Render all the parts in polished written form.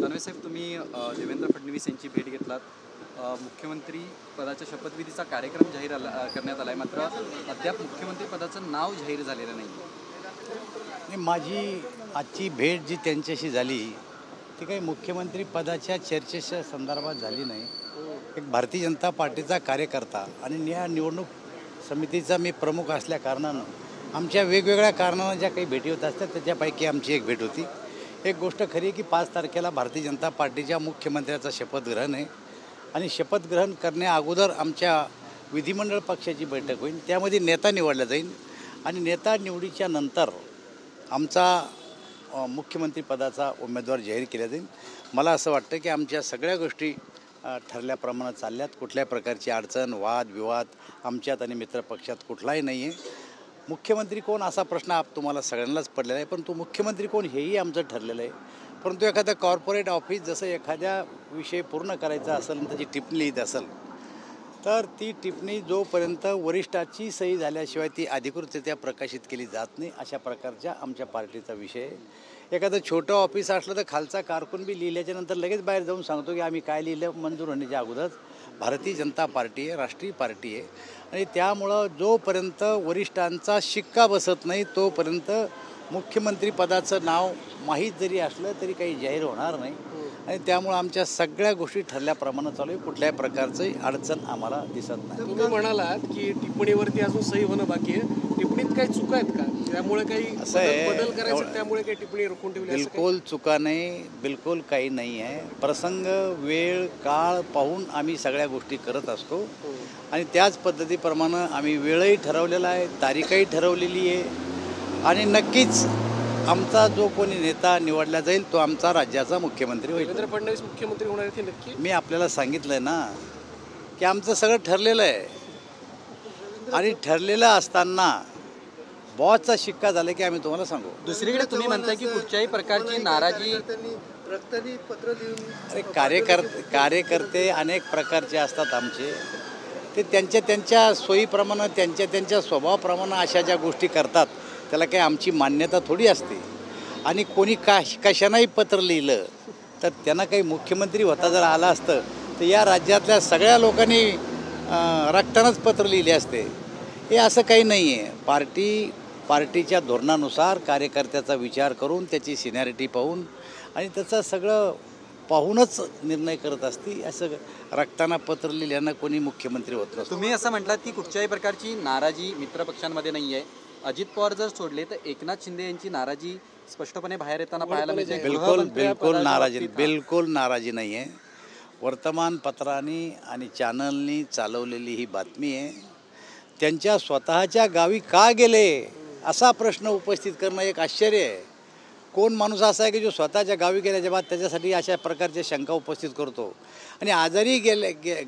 दानवे साहेब, तुम्ही देवेंद्र फडणवीस यांची भेट घेतलात. मुख्यमंत्री पदाच्या शपथविधीचा कार्यक्रम जाहीर करण्यात आला आहे, मात्र अद्याप मुख्यमंत्री पदाचं नाव जाहीर झालेलं नाही. माझी आजची भेट जी त्यांच्याशी झाली ती काही मुख्यमंत्री पदाच्या चर्चेच्या संदर्भात झाली नाही. एक भारतीय जनता पार्टीचा कार्यकर्ता आणि या निवडणूक समितीचा मी प्रमुख असल्या कारणानं आमच्या वेगवेगळ्या कारणानं ज्या काही भेटी होत असतात त्याच्यापैकी आमची एक भेट होती. एक गोष्ट खरी की 5 तारखेला भारतीय जनता पार्टीच्या मुख्यमंत्र्याचं शपथग्रहण आहे आणि शपथग्रहण करण्या अगोदर आमच्या विधिमंडळ पक्षाची बैठक होईल. त्यामध्ये नेता निवडला जाईल आणि नेता निवडीच्या नंतर आमचा मुख्यमंत्री पदाचा उमेदवार जाहीर केला जाईल. मला असं वाटतं की आमच्या सगळ्या गोष्टी ठरल्याप्रमाणे चालल्यात. कुठल्या प्रकारची अडचण वाद विवाद आमच्यात आणि मित्रपक्षात कुठलाही नाही आहे. मुख्यमंत्री कोण असा प्रश्न तुम्हाला सगळ्यांनाच पडलेला आहे, पण तो मुख्यमंत्री कोण हेही आमचं ठरलेलं आहे. परंतु एखादं कॉर्पोरेट ऑफिस जसं एखाद्या विषय पूर्ण करायचा असेल आणि त्याची टिप्पणी लिहित असेल तर ती टिप्पणी जोपर्यंत वरिष्ठाची सही झाल्याशिवाय ती अधिकृतरित्या प्रकाशित केली जात नाही, अशा प्रकारच्या आमच्या पार्टीचा विषय आहे. एखादं छोटं ऑफिस असलं तर खालचा कारकून बी लिहिल्याच्या नंतर लगेच बाहेर जाऊन सांगतो की आम्ही काय लिहिलं. मंजूर होण्याच्या अगोदरच भारतीय जनता पार्टी आहे, राष्ट्रीय पार्टी आहे आणि त्यामुळं जोपर्यंत वरिष्ठांचा शिक्का बसत नाही तोपर्यंत मुख्यमंत्री पदाचं नाव माहीत जरी असलं तरी काही जाहीर होणार नाही. आणि त्यामुळं आमच्या सगळ्या गोष्टी ठरल्याप्रमाणे चालू आहे. कुठल्याही प्रकारची अडचण आम्हाला दिसत नाही. तुम्ही म्हणालात की टिप्पणीवरती अजून सही होणं बाकी आहे. टिप्पणीत काही चुका आहेत का? त्यामुळे काही बदल करायचं, त्यामुळे काही टिप्पणी रोखून ठेवली? बिलकुल चुका नाही, बिलकुल काही नाही आहे. प्रसंग वेळ काळ पाहून आम्ही सगळ्या गोष्टी करत असतो आणि त्याच पद्धतीप्रमाणे आम्ही वेळही ठरवलेला आहे, तारीखही ठरवलेली आहे आणि नक्कीच आमचा जो कोणी नेता निवडला जाईल तो आमचा राज्याचा मुख्यमंत्री होईल. देवेंद्र फडणवीस मुख्यमंत्री होणार आहेत नक्की? मी आपल्याला सांगितलं आहे ना की आमचं सगळं ठरलेलं आहे आणि ठरलेलं असताना बॉसचा शिक्का झाला की आम्ही तुम्हाला सांगू. दुसरीकडे तुम्ही म्हणताय की कुठच्याही प्रकारची नाराजी पत्र लिहून अरे कार्यकर्ते अनेक प्रकारचे असतात आमचे. ते त्यांच्या सोयीप्रमाणे त्यांच्या स्वभावाप्रमाणे अशा ज्या गोष्टी करतात त्याला काही आमची मान्यता थोडी असते. आणि कोणी कशानंही पत्र लिहिलं तर त्यांना काही मुख्यमंत्री होता जर आला असतं तर या राज्यातल्या सगळ्या लोकांनी रक्तानंच पत्र लिहिले असते. हे असं काही नाही आहे. पार्टीच्या धोरणानुसार कार्यकर्त्याचा विचार करून त्याची सिनियरिटी पाहून आणि त्याचं सगळं पाहूनच निर्णय करत असते. असं रक्ताना पत्र लिहिल्यानं कोणी मुख्यमंत्री होत नसतो. तुम्ही असं म्हटलात की कुठच्याही प्रकारची नाराजी मित्रपक्षांमध्ये नाही आहे. अजित पवार जर सोडले तर एकनाथ शिंदे यांची नाराजी स्पष्टपणे बाहेर येताना पाहायला मिळते. बिलकुल नाराजी नाही आहे. वर्तमानपत्रांनी आणि चॅनलनी चालवलेली ही बातमी आहे. त्यांच्या स्वतःच्या गावी का गेले असा प्रश्न उपस्थित करणं एक आश्चर्य आहे. कोण माणूस असा आहे की जो स्वतःच्या गावी गेल्याच्या बाद त्याच्यासाठी अशा प्रकारच्या शंका उपस्थित करतो. आणि आजारी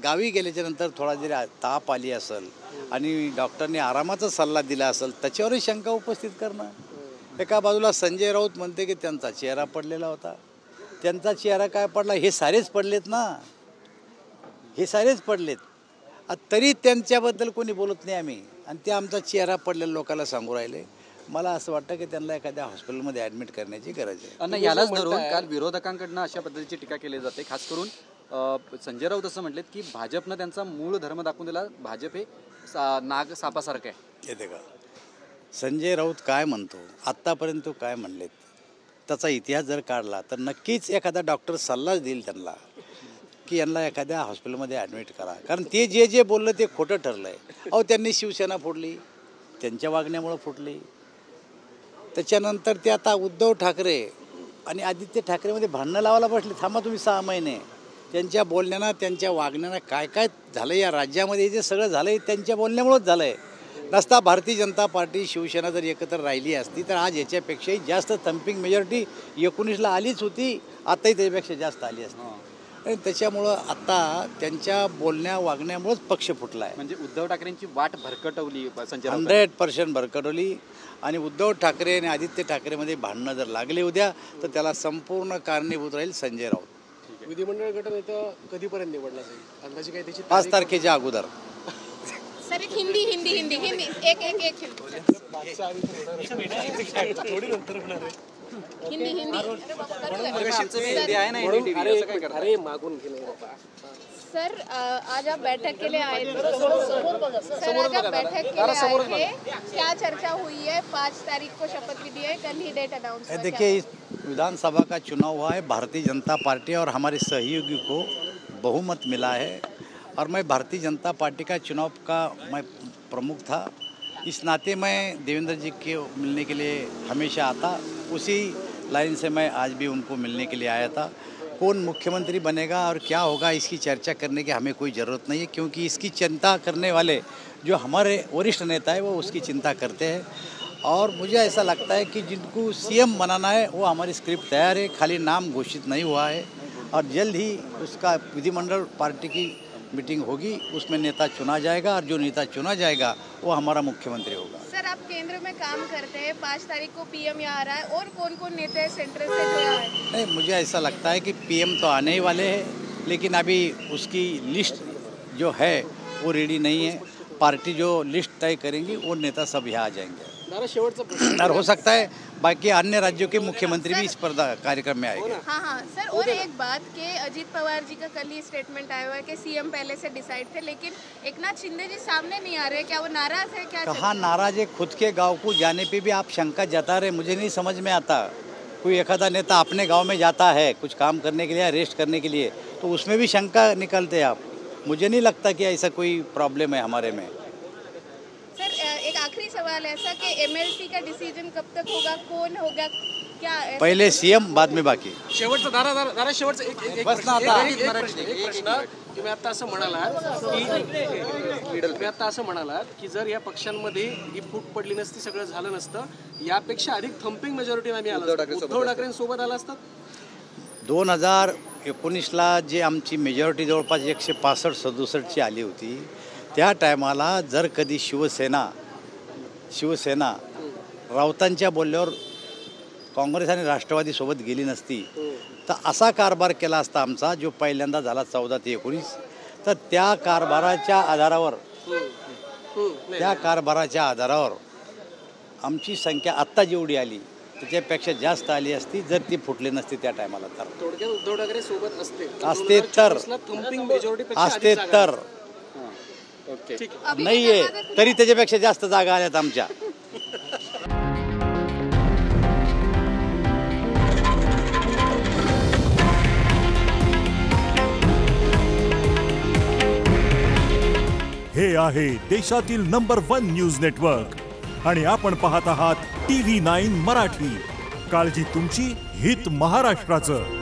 गावी गेल्याच्या नंतर थोडा जरी ताप आली असेल आणि डॉक्टरने आरामाचा सल्ला दिला असेल त्याच्यावरही शंका उपस्थित करणं. एका बाजूला संजय राऊत म्हणते की त्यांचा चेहरा पडलेला होता. त्यांचा चेहरा काय पडला? हे सारेच पडलेत ना, हे सारेच पडलेत. तरी त्यांच्याबद्दल कोणी बोलत नाही आम्ही आणि ते आमचा चेहरा पडलेल्या लोकांना सांगू राहिले. मला असं वाटतं की त्यांना एखाद्या हॉस्पिटलमध्ये ॲडमिट करण्याची गरज आहे. यालाच धरून काल विरोधकांकडनं अशा पद्धतीची टीका केली जाते. खास करून संजय राऊत असं म्हटलेत की भाजपनं त्यांचा मूळ धर्म दाखवून दिला. भाजप हे नाग सापासारखं आहे. येते का? संजय राऊत काय म्हणतो, आत्तापर्यंत तो काय म्हणलेत त्याचा इतिहास जर काढला तर नक्कीच एखादा डॉक्टर सल्लाच देईल त्यांना की यांना एखाद्या हॉस्पिटलमध्ये ॲडमिट करा. कारण ते जे बोललं ते खोटं ठरलं आहे. त्यांनी शिवसेना फोडली, त्यांच्या वागण्यामुळं फुटली. त्याच्यानंतर ते आता उद्धव ठाकरे आणि आदित्य ठाकरेमध्ये भांडणं लावायला बसले. थांबा तुम्ही 6 महिने. त्यांच्या बोलण्यानं त्यांच्या वागण्यानं काय काय झालं या राज्यामध्ये, जे सगळं झालं आहे त्यांच्या बोलण्यामुळंच झालं आहे. नसता भारतीय जनता पार्टी शिवसेना जर एकत्र राहिली असती तर आज याच्यापेक्षाही जास्त थम्पिंग मेजॉरिटी 19ला आलीच होती. आताही त्याच्यापेक्षा जास्त आली असती. आणि त्याच्यामुळं आता त्यांच्या बोलण्या वागण्यामुळंच पक्ष फुटला आहे. म्हणजे उद्धव ठाकरेंची वाट भरकटवली संजय राऊत. 100% भरकटवली. आणि उद्धव ठाकरे आणि आदित्य ठाकरेमध्ये भांडणं जर लागले उद्या तर त्याला संपूर्ण कारणीभूत राहील संजय राऊत. विधिमंडळ गटनेता कधीपर्यंत निवडला जाईल अंदाजे काय त्याची? 5 तारखेच्या अगोदर. सर हिंदी एक थोडी नंतर होणार आहे. हिंदी हिंदी आमचं बी हिंदी आहे ना NDTV, असं काय करता? अरे मागून गेले बाबा. सर आज आप बैठक के लिए आए थे सर, आज आप बैठक के लिए आए थे, क्या चर्चा हुई है? 5 तारीख को शपथ विधि है, कल ही डेट अनाउंस हुआ। देखिए, इस विधानसभा का चुनाव हुआ है, भारतीय जनता पार्टी और हमारे सहयोगी को बहुमत मिला है और मैं भारतीय जनता पार्टी का चुनाव का मैं प्रमुख था। इस नाते मैं देवेंद्र जी के मिलने के लिए हमेशा आता, उसी लाइन से मैं आज भी उनको मिलने के लिए आया था। कौन मुख्यमंत्री बनेगा और क्या होगा इसकी चर्चा करने की हमें कोई ज़रूरत नहीं है, क्योंकि इसकी चिंता करने वाले जो हमारे वरिष्ठ नेता है वो उसकी चिंता करते हैं। और मुझे ऐसा लगता है कि जिनको सीएम बनाना है वो हमारी स्क्रिप्ट तैयार है, खाली नाम घोषित नहीं हुआ है और जल्द ही उसका विधिमंडल पार्टी की मीटिंग होगी, उसमें नेता चुना जाएगा और जो नेता चुना जाएगा वो हमारा मुख्यमंत्री होगा। सर आप केंद्र में काम करते हैं, 5 तारीख को पीएम यहाँ आ रहा है, और कौन कौन नेता है सेंट्रल से जुड़ा है? नहीं, मुझे ऐसा लगता है कि पीएम तो आने ही वाले हैं, लेकिन अभी उसकी लिस्ट जो है वो रेडी नहीं है। पार्टी जो लिस्ट तय करेंगी वो नेता सब यहाँ आ जाएंगे दादा शेवटचा प्रश्न. और हो सकता है बाकी अन्य राज्यों के मुख्यमंत्री भी इस कार्यक्रम में आएंगे। हाँ सर, और एक बात कि अजीत पवार जी का कल ही स्टेटमेंट आया हुआ है कि सीएम पहले से डिसाइड थे, लेकिन एकनाथ शिंदे जी सामने नहीं आ रहे, क्या वो नाराज है? क्या कहाँ नाराज है? खुद के गांव को जाने पे भी आप शंका जता रहे, मुझे नहीं समझ में आता। कोई एखादा नेता अपने गांव में जाता है कुछ काम करने के लिए, रेस्ट करने के लिए, तो उसमें भी शंका निकलते हैं आप। मुझे नहीं लगता कि ऐसा कोई प्रॉब्लम है हमारे में। सर एक आखिरी सवाल ऐसा कि एमएलसी का डिसीजन कब तक होगा, कौन होगा, क्या पहले सीएम बाद में बाकी। शेवटचं दादा शेवटचं एक बस ना आता. प्रश्न. तुम्ही आता असं म्हणालात की जर या पक्षांमध्ये ही फूट पडली नसती, सगळं झालं नसतं, यापेक्षा अधिक थम्पिंग मेजॉरिटी आम्ही आलो उद्धव ठाकरेंसोबत आला असतात. 2019ला जे आमची मेजॉरिटी जवळपास 165-67ची आली होती, त्या टायमाला जर कधी शिवसेना राऊतांच्या बोलल्यावर काँग्रेस आणि राष्ट्रवादी सोबत गेली नसती तर असा कारभार केला असता आमचा जो पहिल्यांदा झाला 14 ते 19. तर त्या कारभाराच्या आधारावर आमची संख्या आत्ता जेवढी आली त्याच्यापेक्षा जास्त आली असती जर ती फुटली नसती त्या टायमाला. तर थोडक्यात उद्धव ठाकरे सोबत असते तर नाहीये, तरी त्याच्यापेक्षा जास्त जागा आल्यात आमच्या. हे आहे देशातील नंबर 1 न्यूज नेटवर्क आणि आपण पाहत आहात TV9 मराठी. काळजी तुमची, हित महाराष्ट्राचं.